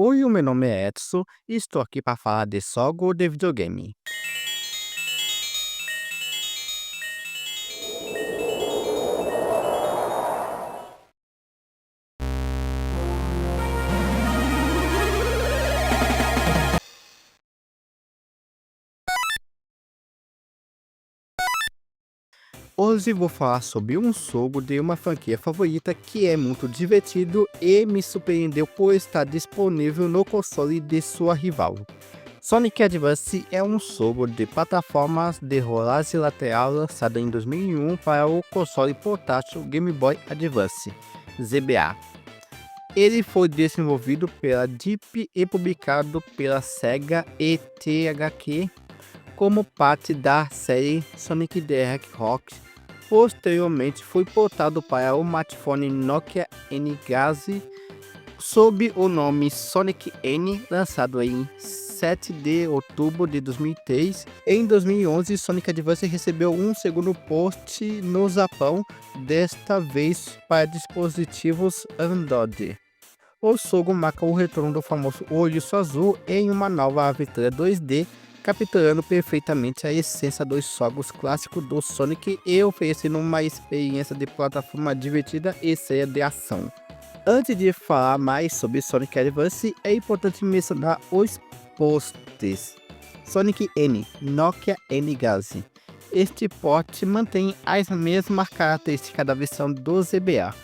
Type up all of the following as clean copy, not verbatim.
Oi, o meu nome é Edson e estou aqui para falar de jogo de videogame. Hoje vou falar sobre um jogo de uma franquia favorita que é muito divertido e me surpreendeu por estar disponível no console de sua rival. Sonic Advance é um jogo de plataformas de rolagem lateral lançado em 2001 para o console portátil Game Boy Advance, GBA. Ele foi desenvolvido pela Deep e publicado pela Sega e THQ como parte da série Sonic the Hedgehog. Posteriormente foi portado para o smartphone Nokia N-Gage sob o nome Sonic N, lançado em 7 de outubro de 2003. Em 2011, Sonic Advance recebeu um segundo port no Japão, desta vez para dispositivos Android. O jogo marca o retorno do famoso Ouriço Azul em uma nova aventura 2D, capturando perfeitamente a essência dos jogos clássicos do Sonic e oferecendo uma experiência de plataforma divertida e cheia de ação. Antes de falar mais sobre Sonic Advance, é importante mencionar os ports. Sonic N, Nokia N-Gage. Este port mantém as mesmas características da versão do GBA,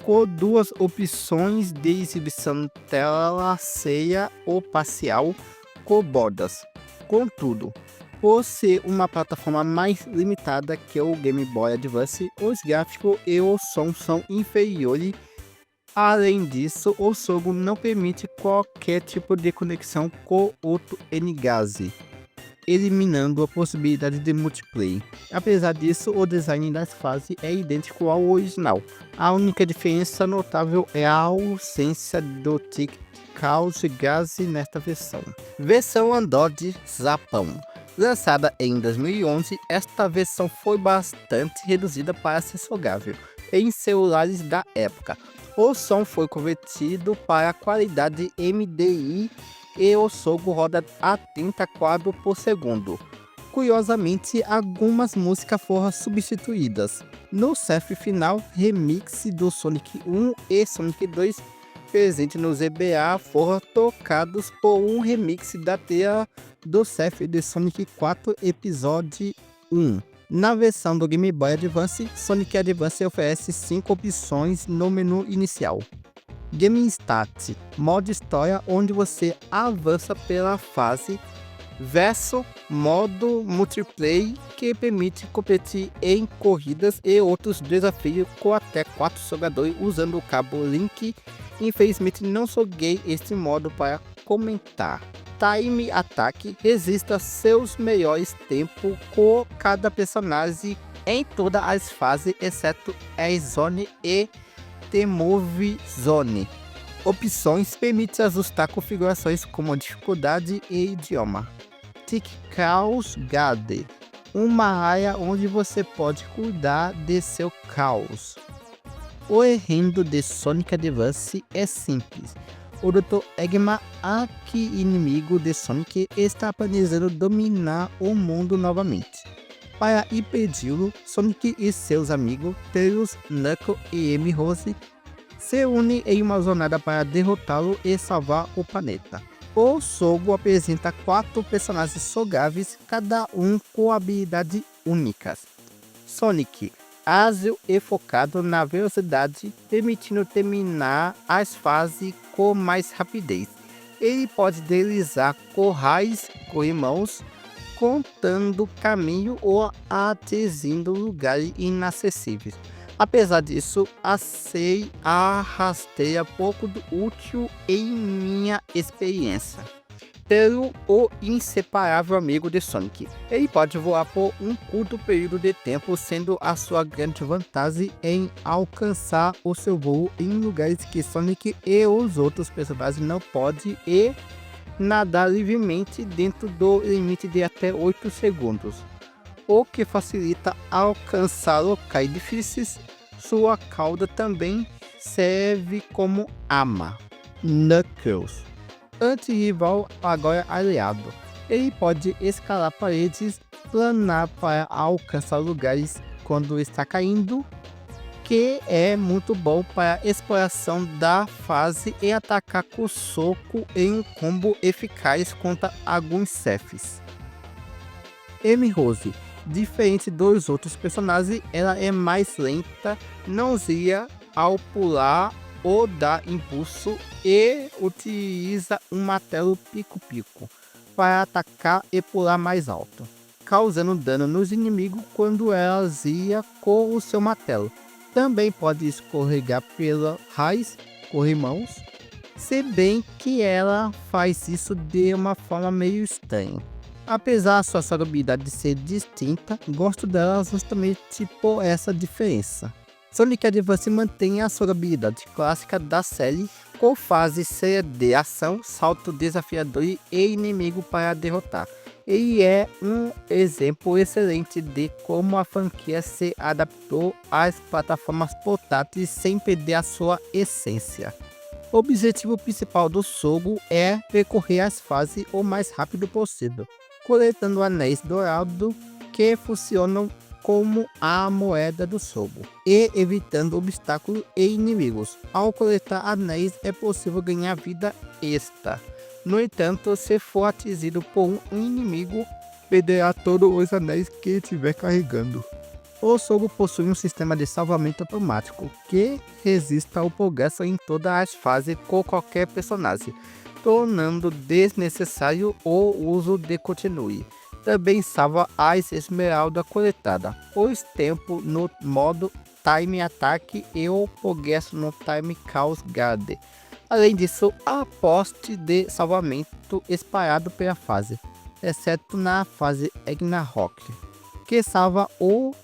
com duas opções de exibição tela cheia ou parcial com bordas. Contudo, por ser uma plataforma mais limitada que o Game Boy Advance, os gráficos e o som são inferiores. Além disso, o jogo não permite qualquer tipo de conexão com outro N-Gage, eliminando a possibilidade de multiplayer. Apesar disso, o design das fases é idêntico ao original. A única diferença notável é a ausência do ticket Chaos Gage nesta versão. Versão Android Japão. Lançada em 2011, esta versão foi bastante reduzida para ser jogável em celulares da época. O som foi convertido para a qualidade MDI e o jogo roda a 30 quadros por segundo. Curiosamente, algumas músicas foram substituídas. No chefe final, remix do Sonic 1 e Sonic 2 presente no GBA foram tocados por um remix da trilha do chefe de Sonic 4 Episódio 1. Na versão do Game Boy Advance, Sonic Advance oferece 5 opções no menu inicial. Game Start, modo história, onde você avança pela fase, verso, modo multiplayer, que permite competir em corridas e outros desafios com até 4 jogadores usando o cabo Link. Infelizmente não joguei este modo para comentar. Time Attack, resista seus melhores tempos com cada personagem em todas as fases, exceto a Zone e The Move Zone. Opções permite ajustar configurações como dificuldade e idioma. Tick Chaos Guard, uma área onde você pode cuidar de seu caos. O enredo de Sonic Advance é simples. O Dr. Eggman, arqui-inimigo de Sonic, está planejando dominar o mundo novamente. Para impedi-lo, Sonic e seus amigos, Tails, Knuckles e Amy Rose, se unem em uma jornada para derrotá-lo e salvar o planeta. O jogo apresenta 4 personagens jogáveis, cada um com habilidades únicas. Sonic, ágil e focado na velocidade, permitindo terminar as fases com mais rapidez. Ele pode deslizar corrais com mãos, contando caminho ou atingindo lugares inacessíveis. Apesar disso, achei a rasteira pouco útil em minha experiência. Pelo o inseparável amigo de Sonic, ele pode voar por um curto período de tempo, sendo a sua grande vantagem em alcançar o seu voo em lugares que Sonic e os outros personagens não podem, e nadar livremente dentro do limite de até 8 segundos, o que facilita alcançar locais difíceis. Sua cauda também serve como arma. Knuckles, anti-rival agora aliado. Ele pode escalar paredes, planar para alcançar lugares quando está caindo, que é muito bom para exploração da fase e atacar com soco em um combo eficaz contra alguns chefes. Amy Rose, diferente dos outros personagens, ela é mais lenta, não zia ao pular ou dar impulso e utiliza um martelo pico-pico para atacar e pular mais alto, causando dano nos inimigos quando ela zia com o seu martelo. Também pode escorregar pela raiz, corrimãos, se bem que ela faz isso de uma forma meio estranha. Apesar de sua jogabilidade ser distinta, gosto dela justamente por essa diferença. Sonic Advance mantém a jogabilidade clássica da série, com fase cheia de ação, salto desafiador e inimigo para derrotar. Ele é um exemplo excelente de como a franquia se adaptou às plataformas portáteis sem perder a sua essência. O objetivo principal do jogo é percorrer as fases o mais rápido possível, coletando anéis dourados que funcionam como a moeda do jogo, e evitando obstáculos e inimigos. Ao coletar anéis é possível ganhar vida extra. No entanto, se for atingido por um inimigo, perderá todos os anéis que estiver carregando. O jogo possui um sistema de salvamento automático que resiste ao progresso em todas as fases com qualquer personagem, tornando desnecessário o uso de continue. Também salva as esmeraldas coletadas, os tempos no modo Time Attack e o progresso no Time Chaos Guard. Além disso, há poste de salvamento espalhado pela fase, exceto na fase Ragnarok, que salva o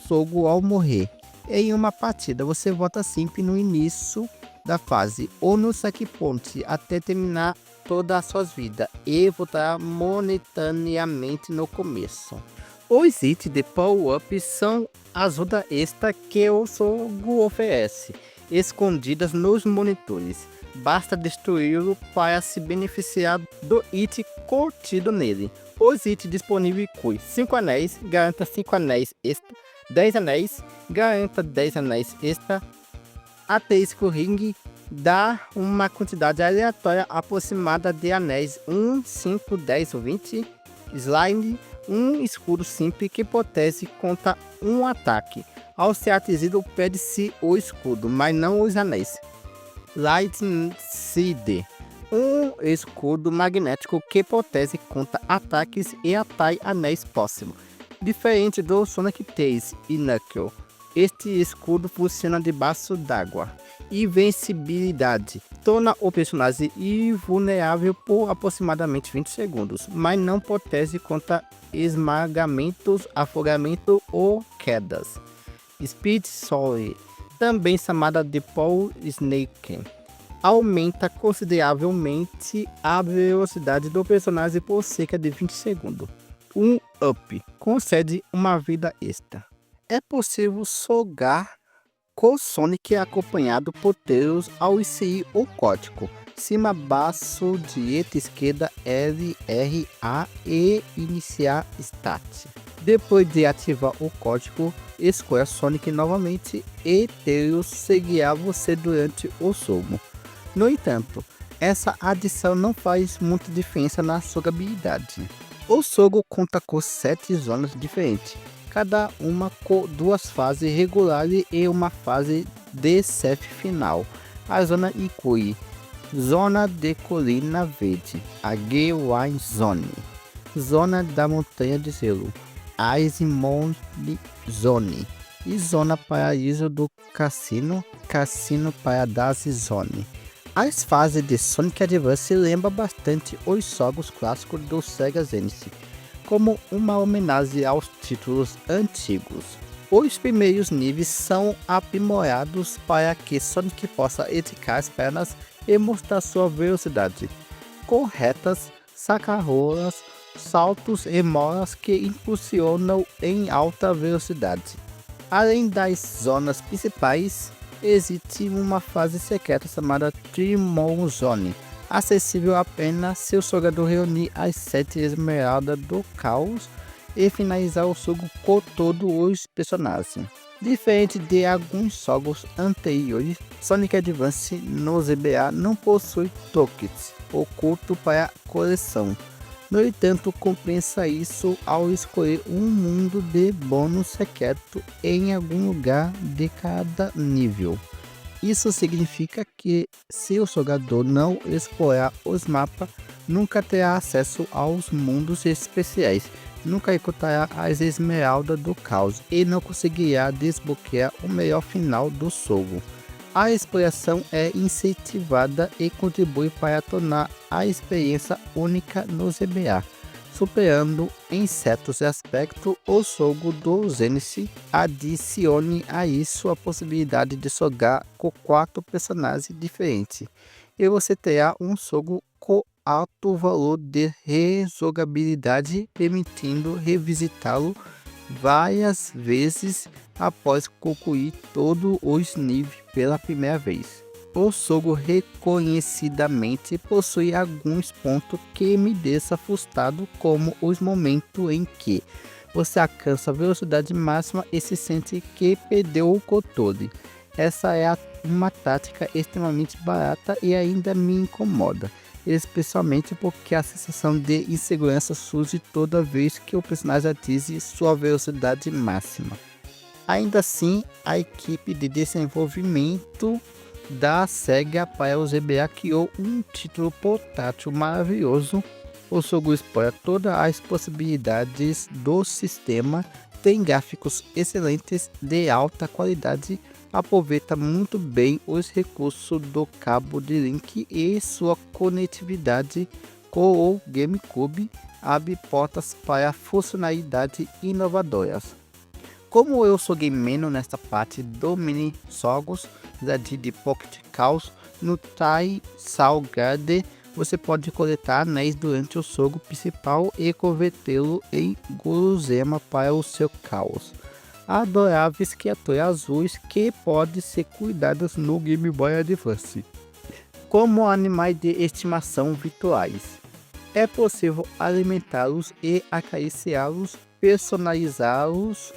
jogo ao morrer. Em uma partida, você volta sempre no início da fase ou no checkpoint até terminar todas as suas vidas e voltar momentaneamente no começo. Os itens de power-up são ajuda extra que o jogo oferece, escondidas nos monitores. Basta destruí-lo para se beneficiar do item contido nele. Os itens disponíveis incluem 5 anéis, garanta 5 anéis extra, 10 anéis, garanta 10 anéis extra, ateísco ring, dá uma quantidade aleatória aproximada de anéis 1, 5, 10 ou 20, slime, um escudo simples que protege contra um ataque. Ao ser atingido, perde-se o escudo, mas não os anéis. Lightning Seed, um escudo magnético que protege contra ataques e atrai anéis próximos. Diferente do Sonic Tails e Knuckles, este escudo funciona debaixo d'água. Invencibilidade torna o personagem invulnerável por aproximadamente 20 segundos, mas não protege contra esmagamentos, afogamento ou quedas. Speed Soul, também chamada de Power Snake, aumenta consideravelmente a velocidade do personagem por cerca de 20 segundos. Um Up concede uma vida extra. É possível jogar com Sonic acompanhado por Tails ao inserir o código cima, baixo, direita, esquerda, L, R, A e iniciar Start. Depois de ativar o código, escolha Sonic novamente e Tails seguirá você durante o jogo. No entanto, essa adição não faz muita diferença na jogabilidade. O jogo conta com 7 zonas diferentes, cada uma com 2 fases regulares e uma fase de chefe final. A zona inclui Zona de Colina Verde, a Gateway Zone, Zona da Montanha de Gelo, Ice Mountain Zone e Zona Paraíso do Cassino, Cassino Paradise Zone. As fases de Sonic Advance lembram bastante os jogos clássicos do Sega Genesis, como uma homenagem aos títulos antigos. Os primeiros níveis são aprimorados para que Sonic possa esticar as pernas e mostrar sua velocidade, corretas, saca-rolas, saltos e molas que impulsionam em alta velocidade. Além das zonas principais, existe uma fase secreta chamada Tremor Zone. acessível apenas se o jogador reunir as 7 esmeraldas do caos e finalizar o jogo com todos os personagens. Diferente de alguns jogos anteriores, Sonic Advance no GBA não possui tokens oculto para coleção. No entanto, compensa isso ao escolher um mundo de bônus secreto em algum lugar de cada nível. Isso significa que, se o jogador não explorar os mapas, nunca terá acesso aos mundos especiais, nunca encontrará as esmeraldas do caos e não conseguirá desbloquear o melhor final do jogo. A exploração é incentivada e contribui para tornar a experiência única no GBA, superando em certos aspectos o jogo do Genesis. Adicione a isso a possibilidade de jogar com 4 personagens diferentes, e você terá um jogo com alto valor de rejogabilidade, permitindo revisitá-lo várias vezes após concluir todos os níveis pela primeira vez. O jogo reconhecidamente possui alguns pontos que me deixam frustrado, como os momentos em que você alcança a velocidade máxima e se sente que perdeu o controle. Essa é uma tática extremamente barata e ainda me incomoda, especialmente porque a sensação de insegurança surge toda vez que o personagem atinge sua velocidade máxima. Ainda assim, a equipe de desenvolvimento da SEGA para o GBA criou um título portátil maravilhoso. O jogo explora todas as possibilidades do sistema, tem gráficos excelentes de alta qualidade, aproveita muito bem os recursos do cabo de link e sua conectividade com o GameCube abre portas para funcionalidades inovadoras. Como eu joguei menos nesta parte do mini jogos da de Pocket Chaos, no Tai Salgade você pode coletar anéis durante o jogo principal e convertê-lo em gulosema para o seu caos. Adoráveis criaturas azuis que podem ser cuidadas no Game Boy Advance como animais de estimação virtuais. É possível alimentá-los e acariciá-los, personalizá-los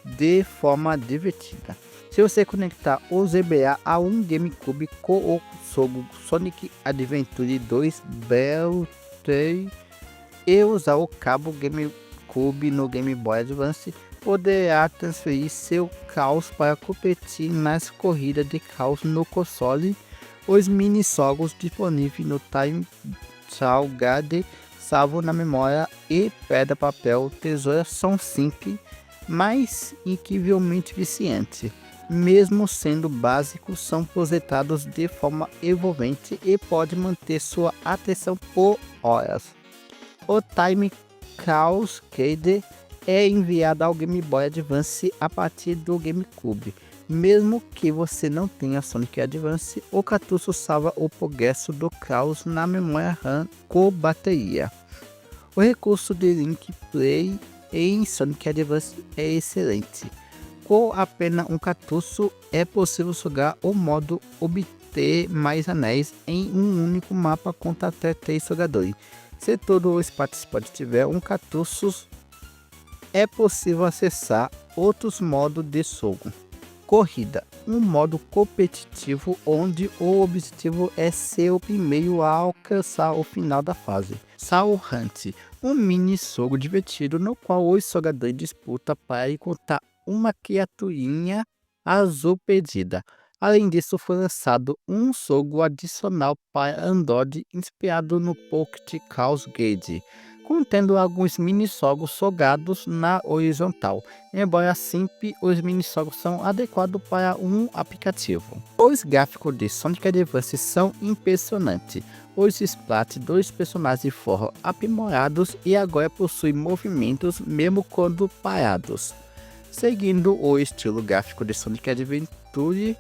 de forma divertida. Se você conectar o GBA a um GameCube com o jogo Sonic Adventure 2 Battle e usar o cabo GameCube no Game Boy Advance, poderá transferir seu caos para competir nas corridas de caos no console. Os mini-jogos disponíveis no Time Salgade salvo na memória e pedra, papel, tesoura são simples, mas incrivelmente viciantes. Mesmo sendo básicos, são projetados de forma envolvente e pode manter sua atenção por horas. O Time Cascade é enviado ao Game Boy Advance a partir do GameCube. Mesmo que você não tenha Sonic Advance, o cartucho salva o progresso do caos na memória RAM com bateria. O recurso de Link Play em Sonic Advance é excelente. Com apenas um cartucho é possível jogar o modo obter mais anéis em um único mapa contra até 3 jogadores. Se todos os participantes tiver um cartucho, é possível acessar outros modos de jogo. Corrida, um modo competitivo onde o objetivo é ser o primeiro a alcançar o final da fase. Soul Hunt, um mini jogo divertido no qual os jogadores disputam para encontrar uma criaturinha azul perdida. Além disso, foi lançado um jogo adicional para Android inspirado no Pocket Chaos Gate, contendo alguns mini-jogos jogados na horizontal. Embora simples, os mini-jogos são adequados para um aplicativo. Os gráficos de Sonic Advance são impressionantes. Os splats dos personagens foram aprimorados e agora possuem movimentos mesmo quando parados. Seguindo o estilo gráfico de Sonic Adventure,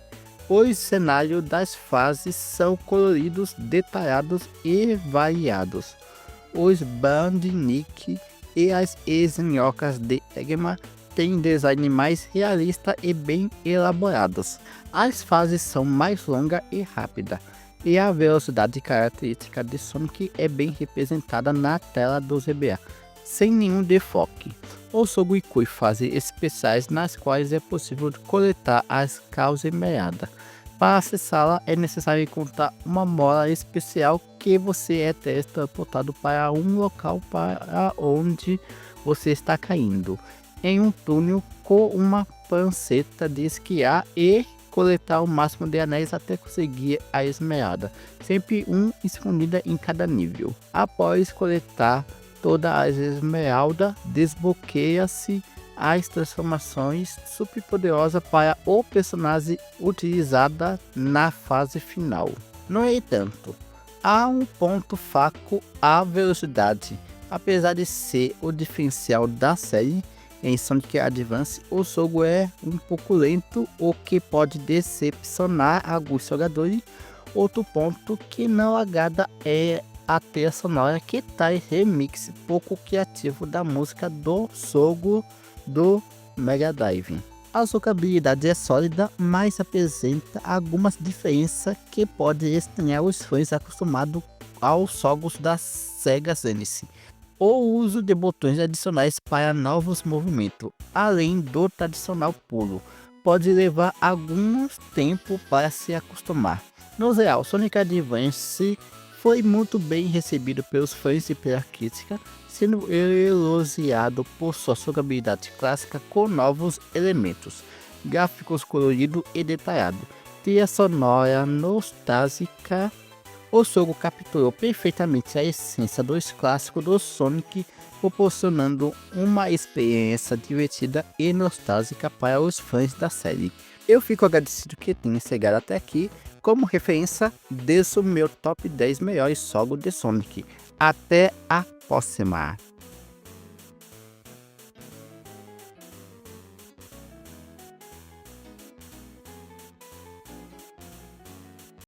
os cenários das fases são coloridos, detalhados e variados. Os Bandinique e as ex-minhocas de Eggman têm design mais realista e bem elaborados. As fases são mais longas e rápidas, e a velocidade característica de Sonic é bem representada na tela do GBA, sem nenhum desfoque. O Sogo inclui fases especiais nas quais é possível coletar as causas esmeralda. Para acessá-la é necessário encontrar uma mola especial que você é teletransportado para um local para onde você está caindo, em um túnel com uma panceta de esquiar e coletar o máximo de anéis até conseguir a esmeralda, sempre um escondida em cada nível. Após coletar toda a esmeralda, desbloqueia-se as transformações super poderosas para o personagem utilizada na fase final. No entanto, há um ponto fraco: a velocidade. Apesar de ser o diferencial da série, em Sonic Advance o jogo é um pouco lento, o que pode decepcionar alguns jogadores. Outro ponto que não agrada é a trilha sonora, que traz remix pouco criativo da música do jogo do Mega Drive. A jogabilidade é sólida, mas apresenta algumas diferenças que podem estranhar os fãs acostumados aos jogos da Sega Genesis. O uso de botões adicionais para novos movimentos, além do tradicional pulo, pode levar algum tempo para se acostumar. No geral, Sonic Advance foi muito bem recebido pelos fãs e pela crítica, sendo elogiado por sua jogabilidade clássica com novos elementos, gráficos coloridos e detalhados, trilha sonora nostálgica. O jogo capturou perfeitamente a essência dos clássicos do Sonic, proporcionando uma experiência divertida e nostálgica para os fãs da série. Eu fico agradecido que tenha chegado até aqui. Como referência, deixo meu top 10 melhores jogos de Sonic. Até a próxima!